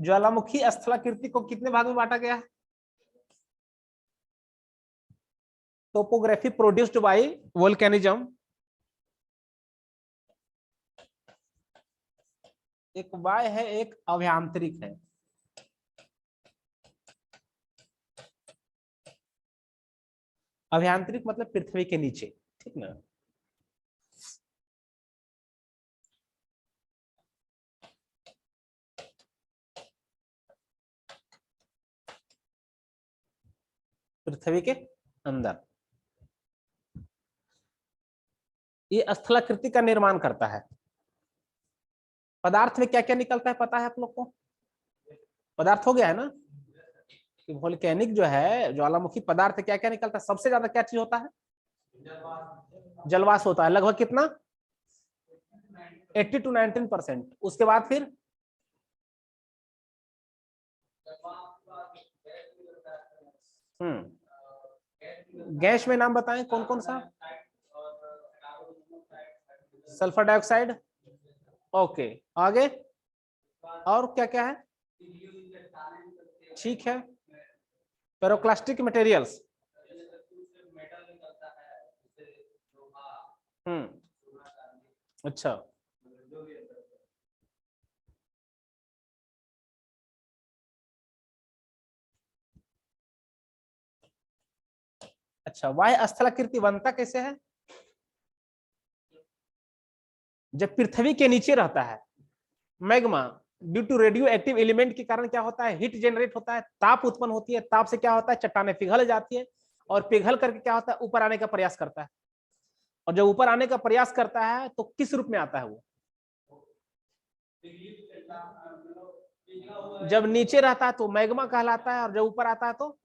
ज्वालामुखी स्थलाकृति को कितने भाग में बांटा गया है? टोपोग्राफी प्रोड्यूस्ड बाय वोल्केनिज्म, एक बाह्य है एक अभ्यांतरिक है। अभ्यांतरिक मतलब पृथ्वी के नीचे, ठीक ना। पृथ्वी के अंदर ये स्थलाकृति का निर्माण करता है। पदार्थ में क्या क्या निकलता है पता है आप लोग को? पदार्थ हो गया है ना कि वोल्केनिक जो है ज्वालामुखी पदार्थ क्या क्या निकलता है? सबसे ज्यादा क्या चीज होता है? जलवाष्प होता है, लगभग कितना? 80 to 19%। उसके बाद फिर गैस में नाम बताएं कौन कौन सा? Sulphur dioxide, okay. आगे और क्या क्या है? ठीक है, पेरोक्लास्टिक मटेरियल्स, अच्छा। अच्छा, वाह्य स्थलाकृति बनता कैसे है? जब पृथ्वी के नीचे रहता है magma, due to radioactive element के कारण क्या होता है? हीट जनरेट होता है, ताप उत्पन्न होती है, ताप से क्या होता है? चट्टानें पिघल जाती है और पिघल करके क्या होता है? ऊपर आने का प्रयास करता है। और जब ऊपर आने का प्रयास करता है तो किस रूप में आता है वो? जब नीचे रहता है तो मैग्मा कहलाता है और जब ऊपर आता है तो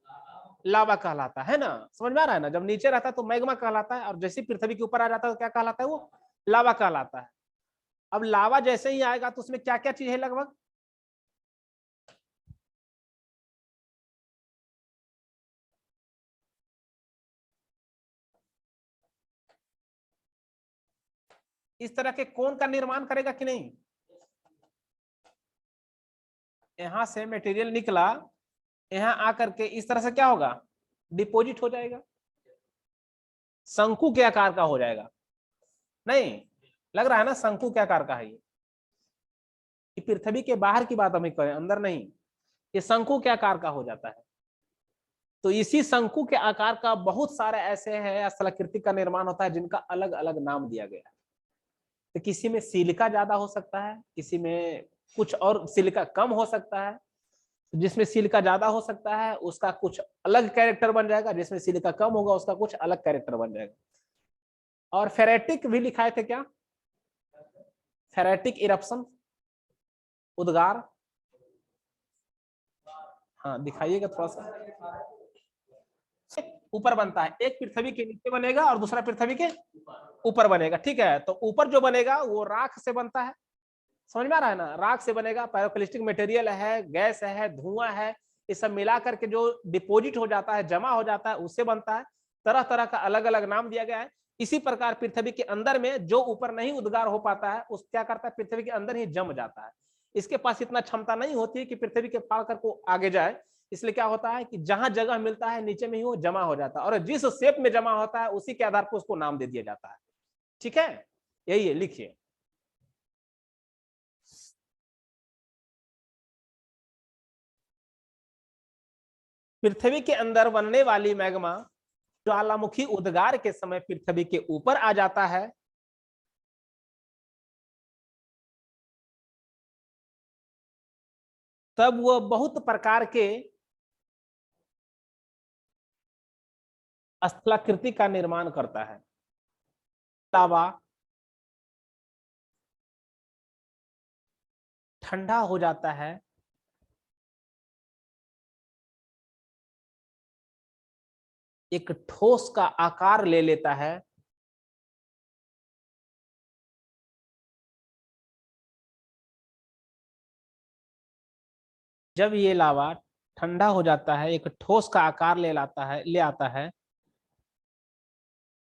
लावा कहलाता है ना। समझ में आ रहा है ना? जब नीचे रहता है तो मैग्मा कहलाता है और जैसे पृथ्वी के ऊपर आ जाता है तो क्या कहलाता है? वो लावा कहलाता है। अब लावा जैसे ही आएगा तो उसमें क्या क्या चीज है लगभग? इस तरह के कोन का निर्माण करेगा कि नहीं? यहां से मटेरियल निकला, यहां आकर के इस तरह से क्या होगा? डिपॉजिट हो जाएगा, शंकु के आकार का हो जाएगा। नहीं लग रहा है ना शंकु के आकार का है ये पृथ्वी के बाहर की बात हमें करें, अंदर नहीं। ये शंकु के आकार का हो जाता है। तो इसी शंकु के आकार का बहुत सारे ऐसे हैं स्थलाकृति का निर्माण होता है जिनका अलग अलग नाम दिया गया है। तो किसी में सिलिका ज्यादा हो सकता है, किसी में कुछ और सिलिका कम हो सकता है। जिसमें सिलिका ज्यादा हो सकता है उसका कुछ अलग कैरेक्टर बन जाएगा, जिसमें सिलिका कम होगा उसका कुछ अलग कैरेक्टर बन जाएगा। और फेरेटिक भी लिखाए थे क्या? फेरेटिक इरप्शन, उद्गार, हाँ दिखाइएगा थोड़ा सा। ऊपर बनता है, एक पृथ्वी के नीचे बनेगा और दूसरा पृथ्वी के ऊपर बनेगा, ठीक है। तो ऊपर जो बनेगा वो राख से बनता है, समझ में आ रहा है ना? राख से बनेगा, पायरोक्लिस्टिक मटेरियल है, गैस है, धुआं है, ये सब मिला करके जो डिपोजिट हो जाता है, जमा हो जाता है, उससे बनता है। तरह तरह का अलग अलग नाम दिया गया है। इसी प्रकार पृथ्वी के अंदर में जो ऊपर नहीं उद्गार हो पाता है उस क्या करता है? पृथ्वी के अंदर ही जम जाता है। इसके पास इतना क्षमता नहीं होती है कि पृथ्वी के फाड़ कर को आगे जाए। इसलिए क्या होता है कि जहां जगह मिलता है नीचे में ही वो जमा हो जाता है और जिस शेप में जमा होता है उसी के आधार पर उसको नाम दे दिया जाता है। ठीक है, यही है, लिखिए। पृथ्वी के अंदर बनने वाली मैग्मा ज्वालामुखी उद्गार के समय पृथ्वी के ऊपर आ जाता है। तब वह बहुत प्रकार के स्थलाकृति का निर्माण करता है। लावा ठंडा हो जाता है, एक ठोस का आकार ले लेता है। जब ये लावा ठंडा हो जाता है, एक ठोस का आकार ले आता है,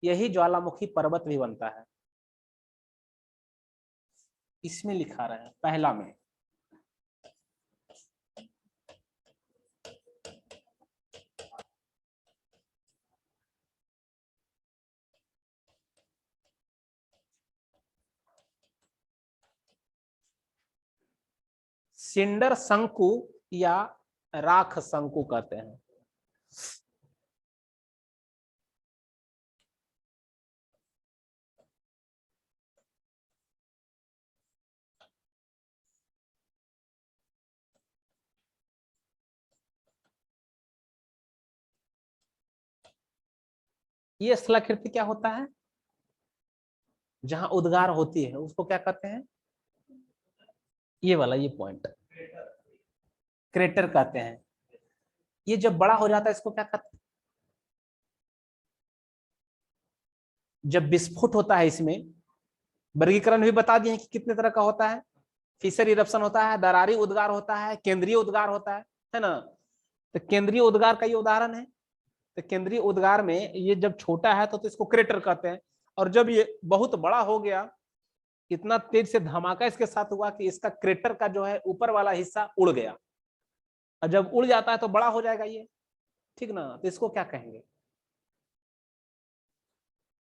यही ज्वालामुखी पर्वत भी बनता है। इसमें लिखा रहा है पहला में सिंडर शंकु या राख शंकु कहते हैं। ये स्थलाकृति क्या होता है? जहां उद्गार होती है उसको क्या कहते हैं? ये वाला, ये पॉइंट क्रेटर कहते हैं। ये जब बड़ा हो जाता है इसको क्या कहते हैं? जब विस्फोट होता है इसमें, वर्गीकरण भी बता दिए कि कितने तरह का होता है। फिशर इरप्शन होता है, दरारी उद्गार होता है, केंद्रीय उद्गार होता है ना। तो केंद्रीय उद्गार का ये उदाहरण है। तो केंद्रीय उद्गार में ये जब छोटा है तो इसको क्रेटर कहते हैं, और जब ये बहुत बड़ा हो गया, इतना तेज से धमाका इसके साथ हुआ कि इसका क्रेटर का जो है ऊपर वाला हिस्सा उड़ गया। और जब उड़ जाता है तो बड़ा हो जाएगा ये, ठीक ना। तो इसको क्या कहेंगे?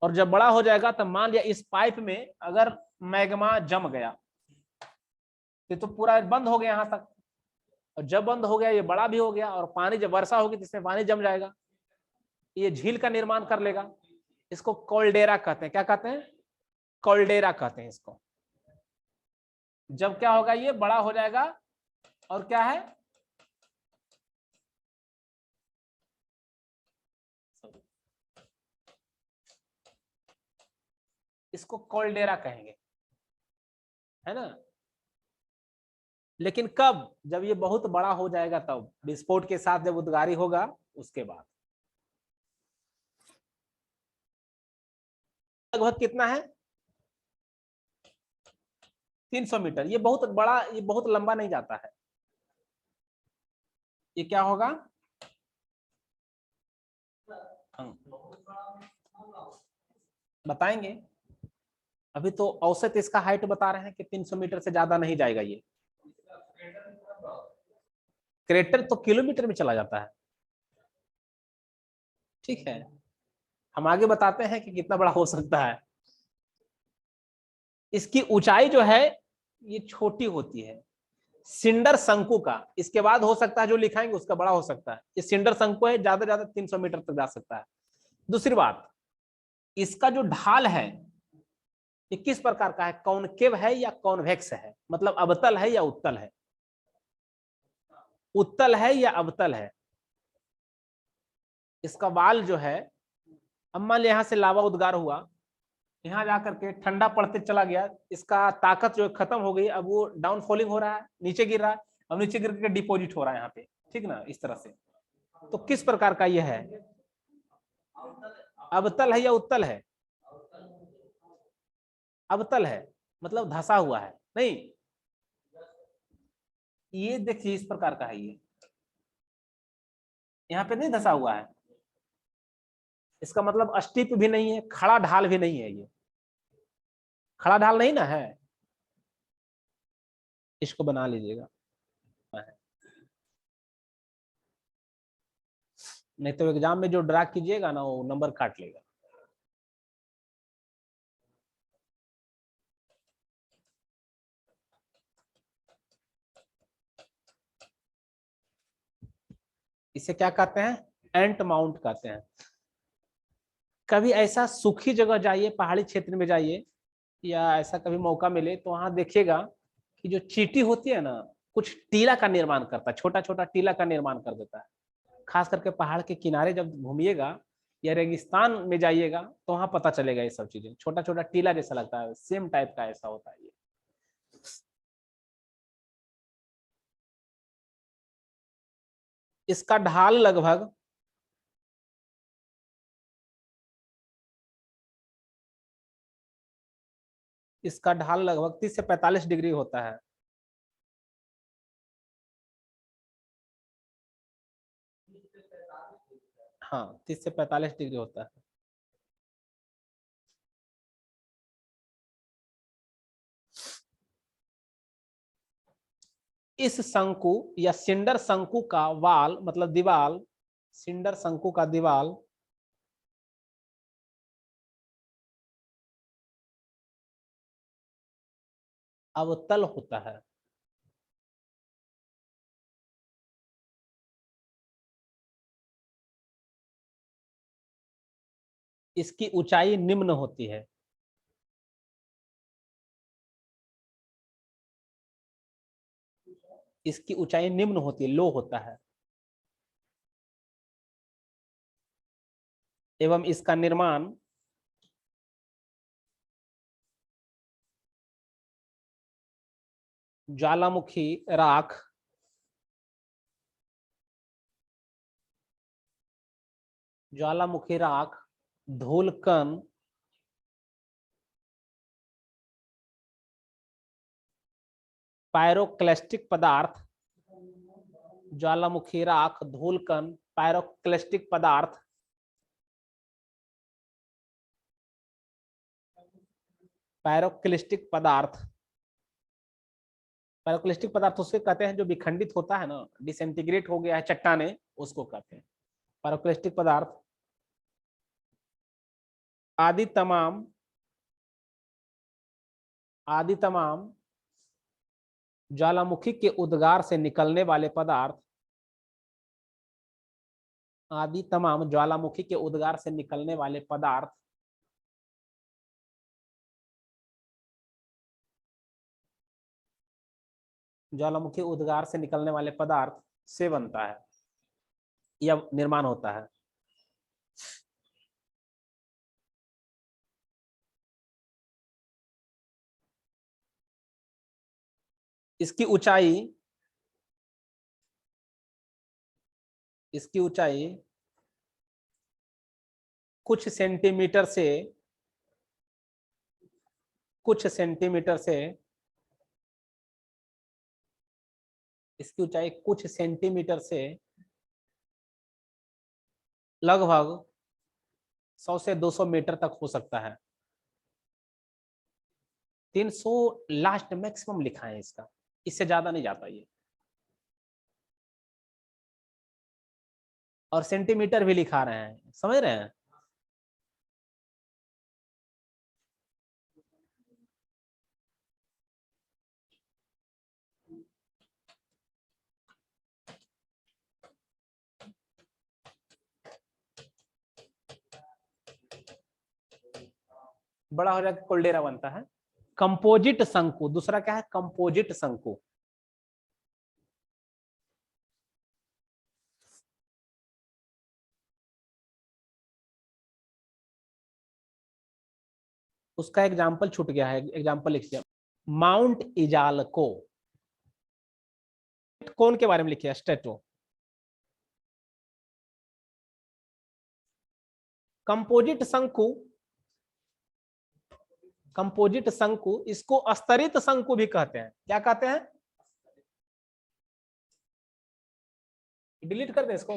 और जब बड़ा हो जाएगा तो मान लिया इस पाइप में अगर मैग्मा जम गया, तो पूरा बंद हो गया यहां तक। और जब बंद हो गया ये बड़ा भी हो गया, और पानी जब वर्षा होगी तो इसमें पानी जम जाएगा, ये झील का निर्माण कर लेगा। इसको कॉल्डेरा कहते हैं। क्या कहते हैं? कॉल्डेरा कहते हैं इसको। जब क्या होगा, ये बड़ा हो जाएगा और क्या है, इसको कॉल्डेरा कहेंगे, है ना। लेकिन कब? जब ये बहुत बड़ा हो जाएगा, तब विस्फोट के साथ जब उद्गारी होगा उसके बाद। लगभग कितना है? 300 मीटर। ये बहुत बड़ा, ये बहुत लंबा नहीं जाता है। ये क्या होगा? बताएंगे। अभी तो औसत इसका हाइट बता रहे हैं कि 300 मीटर से ज्यादा नहीं जाएगा ये। क्रेटर तो किलोमीटर में चला जाता है। ठीक है, हम आगे बताते हैं कि कितना बड़ा हो सकता है। इसकी ऊंचाई जो है ये छोटी होती है, सिंडर शंकु का। इसके बाद हो सकता है जो लिखाएंगे उसका बड़ा हो सकता है। ये सिंडर शंकु है, ज्यादा ज्यादा 300 मीटर तक जा सकता है। दूसरी बात, इसका जो ढाल है ये किस प्रकार का है? कॉनकेव है या कॉन्वेक्स है? मतलब अवतल है या उत्तल है? उत्तल है या अवतल है? इसका वाल जो है, अब मान लिया यहाँ से लावा उद्गार हुआ, यहाँ जाकर के ठंडा पड़ते चला गया, इसका ताकत जो खत्म हो गई, अब वो डाउन फॉलिंग हो रहा है, नीचे गिर रहा है। अब नीचे गिर के डिपोजिट हो रहा है यहाँ पे, ठीक ना, इस तरह से। तो किस प्रकार का यह है? अवतल है या उत्तल है? अवतल है, मतलब धसा हुआ है नहीं। ये देखिए इस प्रकार का है, ये यहाँ पे नहीं धसा हुआ है। इसका मतलब अस्टिप भी नहीं है, खड़ा ढाल भी नहीं है। ये खड़ा ढाल नहीं ना है। इसको बना लीजिएगा, नहीं तो एग्जाम में जो ड्रा कीजिएगा ना वो नंबर काट लेगा। इसे क्या कहते हैं? एंट माउंट कहते हैं। कभी ऐसा सूखी जगह जाइए, पहाड़ी क्षेत्र में जाइए, या ऐसा कभी मौका मिले तो वहां देखिएगा कि जो चींटी होती है ना, कुछ टीला का निर्माण करता है, छोटा छोटा टीला का निर्माण कर देता है। खास करके पहाड़ के किनारे जब घूमिएगा या रेगिस्तान में जाइएगा तो वहां पता चलेगा ये सब चीजें। छोटा छोटा टीला जैसा लगता है, सेम टाइप का ऐसा होता है ये। इसका ढाल लगभग इसका ढाल लगभग 30 से 45 डिग्री होता है। हाँ, 30 से 45 डिग्री होता है। इस शंकु या सिंडर शंकु का वाल, मतलब दीवाल, सिंडर शंकु का दीवाल अवतल होता है। इसकी ऊंचाई निम्न होती है। इसकी ऊंचाई निम्न होती है, लो होता है। एवं इसका निर्माण ज्वालामुखी राख, ज्वालामुखी राख, धूलकण, पायरोक्लेस्टिक पदार्थ, ज्वालामुखी राख, धूलकण, पायरोक्लेस्टिक पदार्थ, पायरोक्लिस्टिक पदार्थ, पायरोक्लिस्टिक पदार्थ उसके कहते हैं जो विखंडित होता है ना, डिसइंटीग्रेट हो गया है चट्टाने, उसको कहते हैं पायरोक्लिस्टिक पदार्थ, आदि तमाम, आदि तमाम ज्वालामुखी के उद्गार से निकलने वाले पदार्थ, आदि तमाम ज्वालामुखी के उद्गार से निकलने वाले पदार्थ ज्वालामुखी उद्गार से निकलने वाले पदार्थ से बनता है या निर्माण होता है। इसकी ऊंचाई, इसकी ऊंचाई कुछ सेंटीमीटर से, कुछ सेंटीमीटर से, इसकी ऊंचाई कुछ सेंटीमीटर से लगभग 100 से 200 मीटर तक हो सकता है। 300 लास्ट मैक्सिमम लिखा है इसका, इससे ज्यादा नहीं जाता ये। और सेंटीमीटर भी लिखा रहे हैं, समझ रहे हैं। बड़ा हो जाकर कोल्डेरा बनता है। कंपोजिट शंकु, दूसरा क्या है, कंपोजिट शंकु। उसका एग्जाम्पल छूट गया है, एग्जाम्पल लिखिए। माउंट इजालको, कौन के बारे में लिखिए, स्टेटो। कंपोजिट शंकु, कंपोजिट शंकु, इसको स्तरित शंकु भी कहते हैं। क्या कहते हैं, डिलीट कर दें इसको।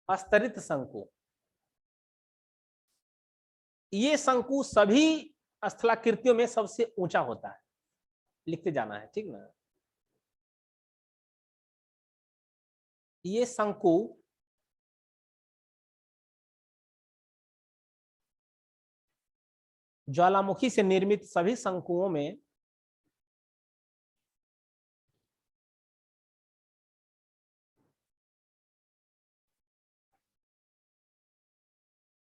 स्तरित शंकु, ये शंकु सभी स्थलाकृतियों में सबसे ऊंचा होता है, लिखते जाना है, ठीक ना। ये शंकु ज्वालामुखी से निर्मित सभी शंकुओं में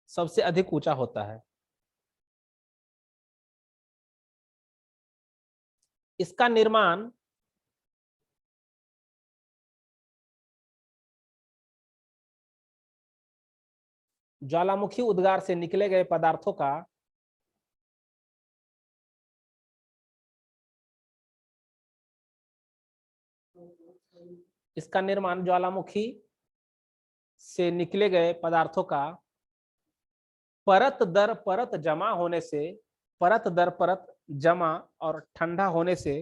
सबसे अधिक ऊंचा होता है। इसका निर्माण ज्वालामुखी उद्गार से निकले गए पदार्थों का इसका निर्माण ज्वालामुखी से निकले गए पदार्थों का परत दर परत जमा होने से, परत दर परत जमा और ठंडा होने से,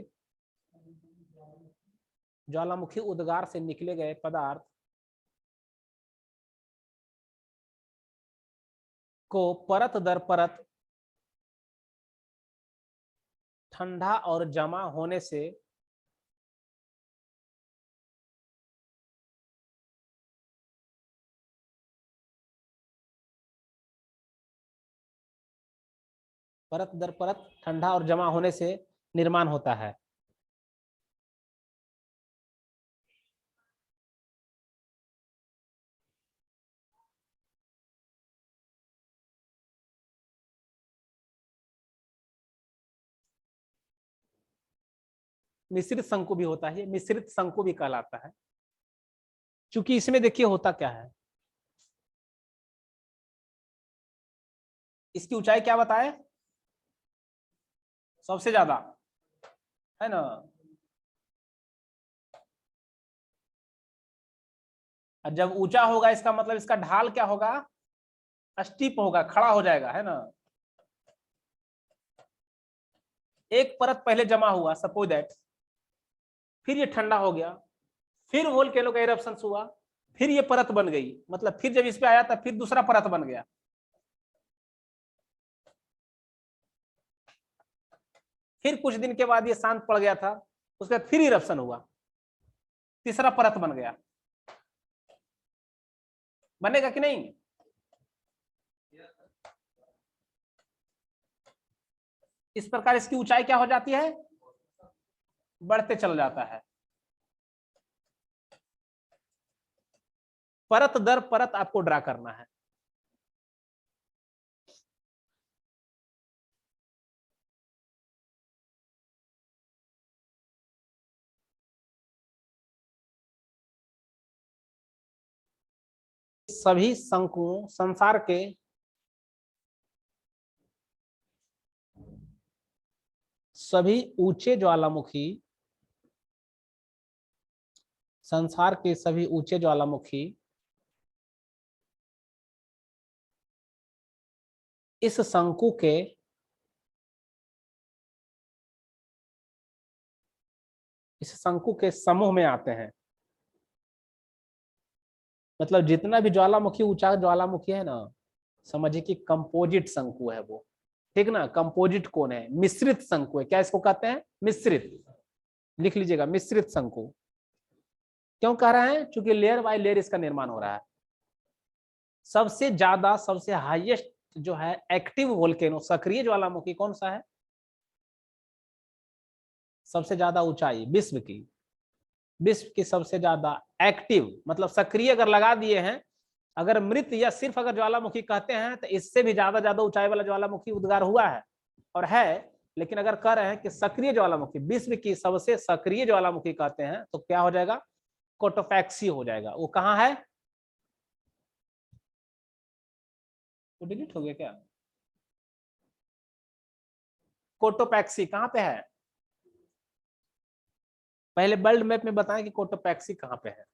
ज्वालामुखी उद्गार से निकले गए पदार्थ को परत दर परत ठंडा और जमा होने से परत दर परत ठंडा और जमा होने से निर्माण होता है। मिश्रित शंकु भी होता है, ये मिश्रित शंकु भी कहलाता है। क्योंकि इसमें देखिए होता क्या है, इसकी ऊंचाई क्या बताए, सबसे ज्यादा, है ना। और जब ऊंचा होगा इसका मतलब इसका ढाल क्या होगा, स्टीप होगा, खड़ा हो जाएगा, है ना। एक परत पहले जमा हुआ, सपोज दैट, फिर ये ठंडा हो गया, फिर वोल्केनो का इरप्शन हुआ, फिर ये परत बन गई, मतलब फिर जब इस पे आया था फिर दूसरा परत बन गया, फिर कुछ दिन के बाद ये शांत पड़ गया था, उसके बाद फिर इरप्शन हुआ, तीसरा परत बन गया। बनेगा कि नहीं। इस प्रकार इसकी ऊंचाई क्या हो जाती है, बढ़ते चल जाता है। परत दर परत आपको ड्रा करना है। सभी शंकुओं, संसार के सभी ऊंचे ज्वालामुखी, संसार के सभी ऊंचे ज्वालामुखी इस शंकु के समूह में आते हैं। मतलब जितना भी ज्वालामुखी ऊंचा ज्वालामुखी है ना, समझिए कि कंपोजिट शंकु है वो, ठीक ना। कंपोजिट कौन है, मिश्रित शंकु है। क्या इसको कहते हैं, मिश्रित। लिख लीजिएगा, मिश्रित शंकु। क्यों कह रहे हैं, क्योंकि लेयर बाय लेयर इसका निर्माण हो रहा है। सबसे ज्यादा, सबसे हाईएस्ट जो है एक्टिव वोल्केनो, सक्रिय ज्वालामुखी कौन सा है, सबसे ज्यादा ऊंचाई विश्व की सबसे ज्यादा एक्टिव, मतलब सक्रिय अगर लगा दिए हैं, अगर मृत या सिर्फ अगर ज्वालामुखी कहते हैं तो इससे भी ज्यादा ज्यादा ऊंचाई वाला ज्वालामुखी उद्गार हुआ है और है। लेकिन अगर कह रहे हैं कि सक्रिय ज्वालामुखी, विश्व की सबसे सक्रिय ज्वालामुखी कहते हैं, तो क्या हो जाएगा, कोटोपैक्सी हो जाएगा। वो कहाँ है, वो डिलीट हो गया क्या, कोटोपैक्सी कहाँ पे है, पहले वर्ल्ड मैप में बताएं कि कोटोपैक्सी कहाँ पे है।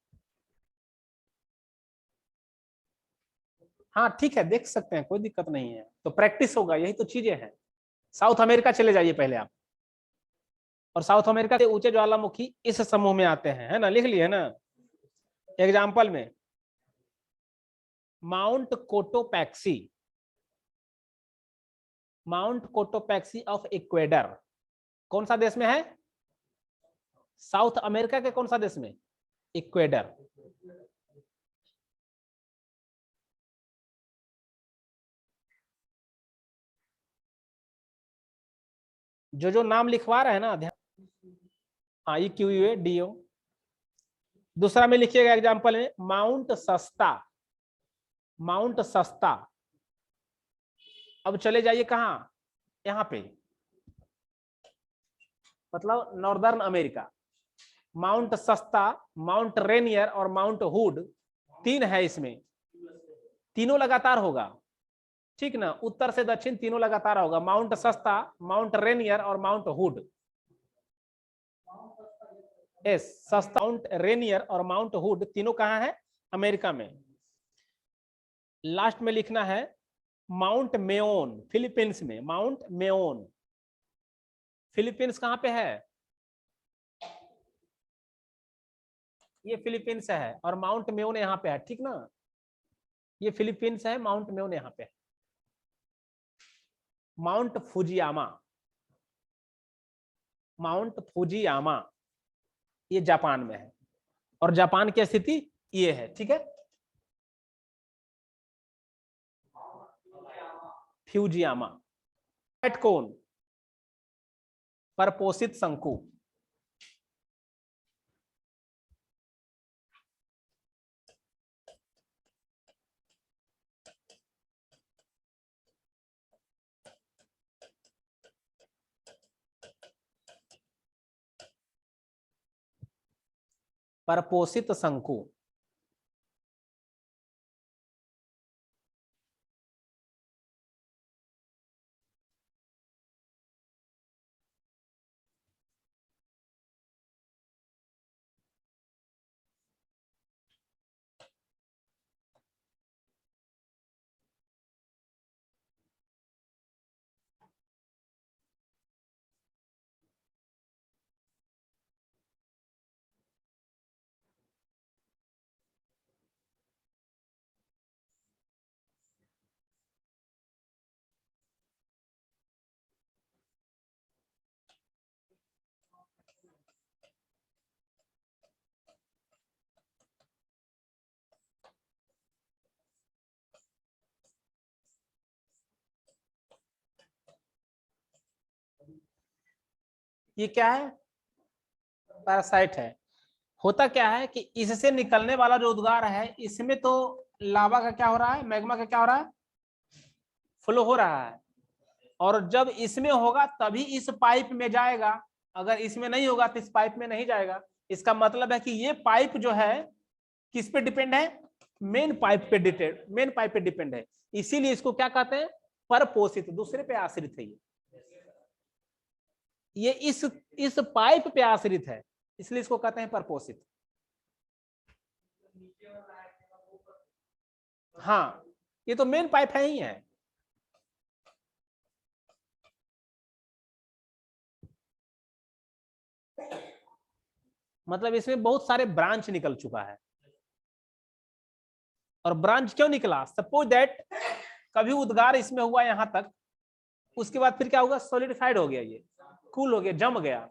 हाँ ठीक है, देख सकते हैं, कोई दिक्कत नहीं है, तो प्रैक्टिस होगा, यही तो चीजें हैं। साउथ अमेरिका चले जाइए पहले आप, और साउथ अमेरिका के ऊंचे ज्वालामुखी इस समूह में आते हैं, है ना, लिख लिए है ना। एग्जाम्पल में mount Cotopaxi, mount Cotopaxi of Ecuador, कौन सा देश में है, साउथ अमेरिका के कौन सा देश में, इक्वेडर। जो जो नाम लिखवा रहे हैं ना ध्यान, हाँ EQUADO। दूसरा में लिखिएगा एग्जाम्पल में माउंट सस्ता, माउंट सस्ता। अब चले जाइए कहाँ, यहाँ पे, मतलब नॉर्दर्न अमेरिका, माउंट सस्ता, माउंट रेनियर और माउंट हुड, तीन है इसमें, तीनों लगातार होगा, ठीक ना, उत्तर से दक्षिण तीनों लगातार होगा, माउंट सस्ता, माउंट रेनियर और माउंट हुड। एस सस्ता, माउंट रेनियर और माउंट हुड तीनों कहाँ है, अमेरिका में। लास्ट में लिखना है माउंट मेओन, फिलीपींस में, माउंट मेओन, फिलीपींस कहाँ पे है, ये फिलीपींस है, और माउंट मेओन यहाँ पे है, ठीक ना, ये फिलीपींस है, माउंट मेओन यहाँ पे है। माउंट फुजियामा, माउंट फुजियामा ये जापान में है, और जापान की स्थिति ये है, ठीक है, फ्यूजियामा। कोन, परपोषित शंकु। परपोषित शंकु। ये क्या है, पैरासाइट है। होता क्या है कि इससे निकलने वाला जो उद्गार है, इसमें तो लावा का क्या हो रहा है, मैग्मा का क्या हो रहा है, फ्लो हो रहा है। और जब इसमें होगा तभी इस पाइप में जाएगा, अगर इसमें नहीं होगा तो इस पाइप में नहीं जाएगा। इसका मतलब है कि ये पाइप जो है किस पे डिपेंड है, मेन पाइप पे डिपेंड है। इसीलिए इसको क्या कहते हैं, परपोषित, दूसरे पे आश्रित है। ये इस पाइप पे आश्रित है, इसलिए इसको कहते हैं परपोषित। हाँ, ये तो मेन पाइप है ही है। मतलब इसमें बहुत सारे ब्रांच निकल चुका है। और ब्रांच क्यों निकला, सपोज दैट कभी उद्गार इसमें हुआ यहां तक, उसके बाद फिर क्या होगा, सॉलिडिफाइड हो गया, ये कूल हो गया, जम गया।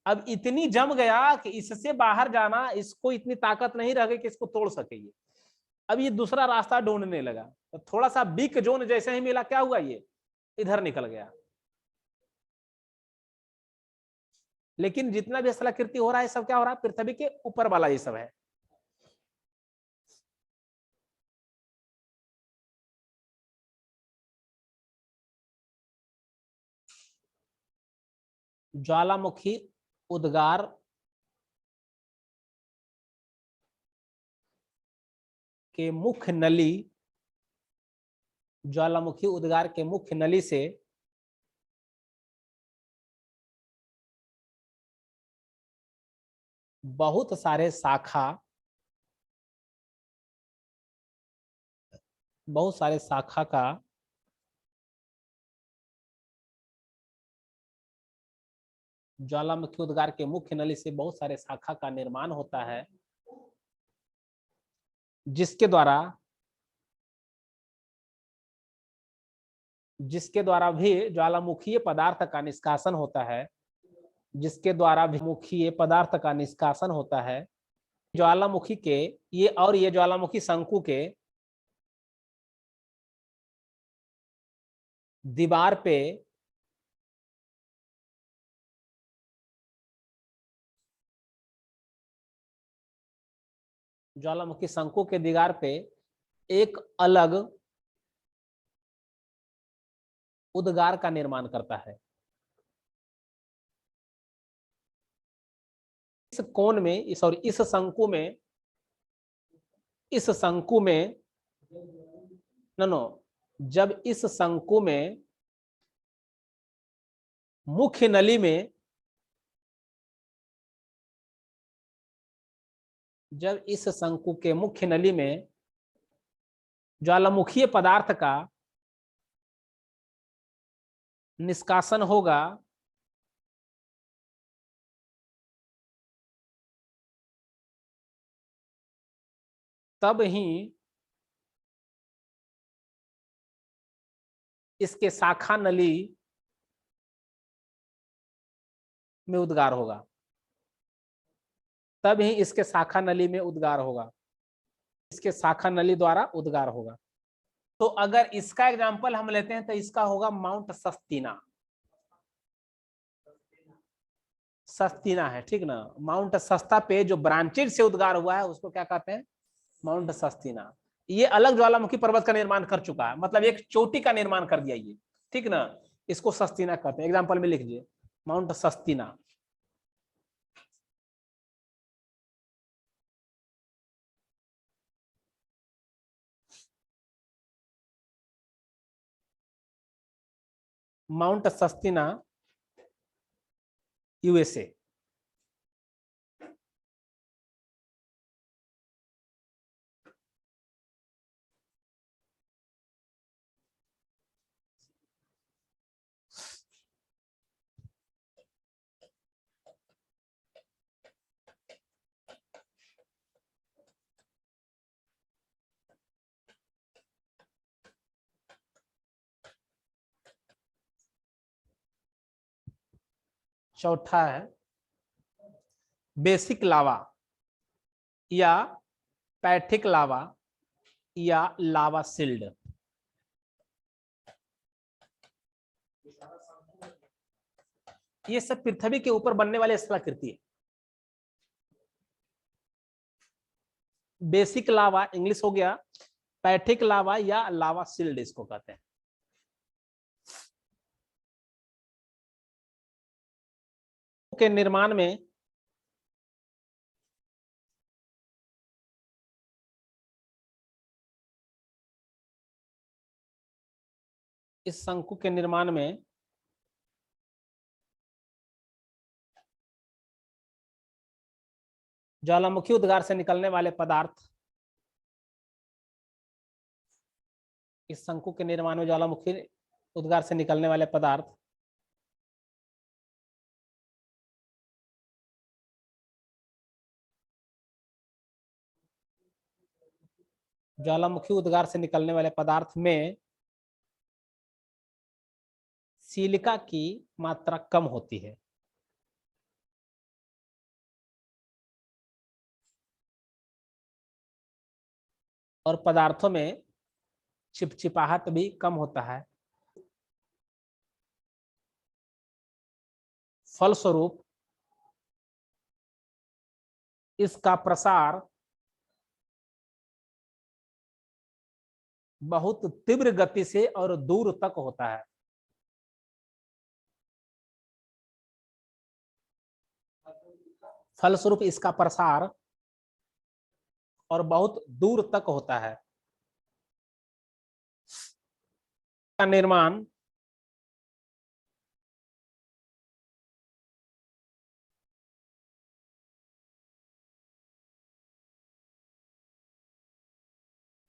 अब इतनी जम गया कि इससे बाहर जाना, इसको इतनी ताकत नहीं रह गई कि इसको तोड़ सके ये। अब ये दूसरा रास्ता ढूंढने लगा, तो थोड़ा सा बिग जोन जैसे ही मिला, क्या हुआ, ये इधर निकल गया। लेकिन जितना भी स्थलाकृति हो रहा है, सब क्या हो रहा है, पृथ्वी के ऊपर वाला ये सब है। ज्वालामुखी उद्गार के मुख्य नली, ज्वालामुखी उद्गार के मुख्य नली से बहुत सारे शाखा, बहुत सारे शाखा का ज्वालामुखी उद्गार के मुख्य नली से बहुत सारे शाखा का निर्माण होता है, जिसके द्वारा भी ज्वालामुखीय पदार्थ का निष्कासन होता है, जिसके द्वारा भी मुखीय पदार्थ का निष्कासन होता है। ज्वालामुखी के ये ज्वालामुखी शंकु के दीवार पे ज्वालामुखी शंकु के दीवार पे एक अलग उद्गार का निर्माण करता है। इस कोण में, सॉरी, इस शंकु में नो, जब इस शंकु में मुख्य नली में, जब इस शंकु के मुख्य नली में ज्वालामुखीय पदार्थ का निष्कासन होगा, तब ही इसके शाखा नली में उद्गार होगा, तब ही इसके शाखा नली में उद्गार होगा, इसके शाखा नली द्वारा उद्गार होगा। तो अगर इसका एग्जांपल हम लेते हैं तो इसका होगा माउंट सस्तीना। सस्तीना है, ठीक ना। माउंट सस्ता पे जो ब्रांचेज से उद्गार हुआ है उसको क्या कहते हैं, माउंट सस्तीना। ये अलग ज्वालामुखी पर्वत का निर्माण कर चुका है, मतलब एक चोटी का निर्माण कर दिया ये, ठीक ना। इसको सस्तीना कहते हैं। एग्जाम्पल में लिख लीजिए माउंट सस्तीना। माउंट सस्तीना, यूएसए। चौथा है बेसिक लावा या पैथिक लावा या लावा सिल्ड। ये सब पृथ्वी के ऊपर बनने वाले स्थलाकृति है। बेसिक लावा इंग्लिश हो गया, पैथिक लावा या लावा सिल्ड इसको कहते हैं। के निर्माण में इस शंकु के निर्माण में ज्वालामुखी उद्गार से निकलने वाले पदार्थ, इस शंकु के निर्माण में ज्वालामुखी उद्गार से निकलने वाले पदार्थ ज्वालामुखी उद्गार से निकलने वाले पदार्थ में सिलिका की मात्रा कम होती है और पदार्थों में चिपचिपाहट भी कम होता है। फलस्वरूप इसका प्रसार बहुत तीव्र गति से और दूर तक होता है। फलस्वरूप इसका प्रसार और बहुत दूर तक होता है। का निर्माण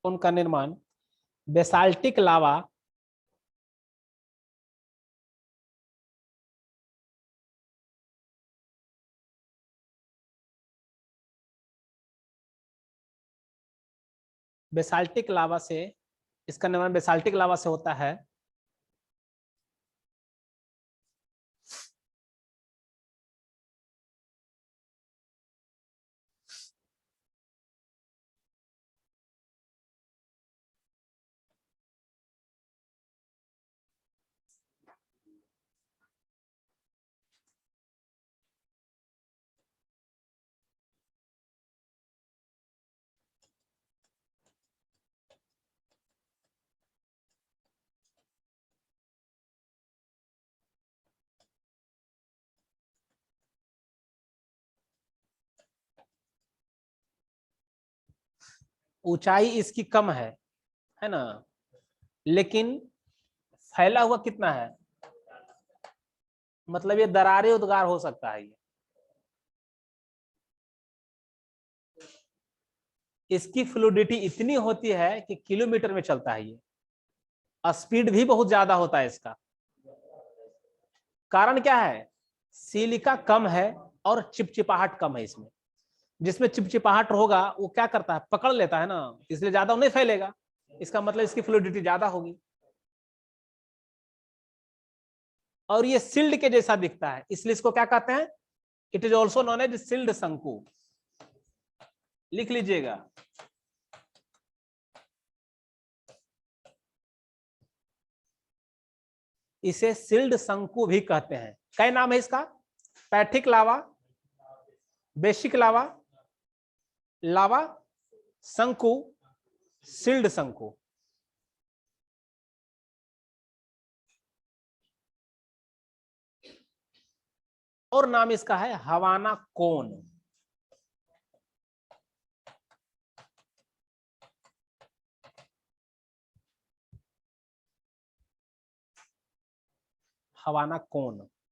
उनका निर्माण बेसाल्टिक लावा बेसाल्टिक लावा से, इसका निर्माण बेसाल्टिक लावा से होता है। ऊंचाई इसकी कम है ना, लेकिन फैला हुआ कितना है, मतलब ये दरारे उद्गार हो सकता है। ये इसकी फ्लूइडिटी इतनी होती है कि किलोमीटर में चलता है। ये स्पीड भी बहुत ज्यादा होता है इसका। कारण क्या है, सिलिका कम है और चिपचिपाहट कम है इसमें। जिसमें चिपचिपाहट होगा वो क्या करता है, पकड़ लेता है ना, इसलिए ज्यादा नहीं फैलेगा। इसका मतलब इसकी फ्लूइडिटी ज्यादा होगी और ये सिल्ड के जैसा दिखता है, इसलिए इसको क्या कहते हैं, it is also known as सिल्ड शंकु। लिख लीजिएगा। इसे सिल्ड शंकु भी कहते हैं। क्या नाम है इसका? पैठिक लावा, बेसिक लावा, लावा शंकु, सिल्ड शंकु। और नाम इसका है हवाना कोन। हवाना कोन।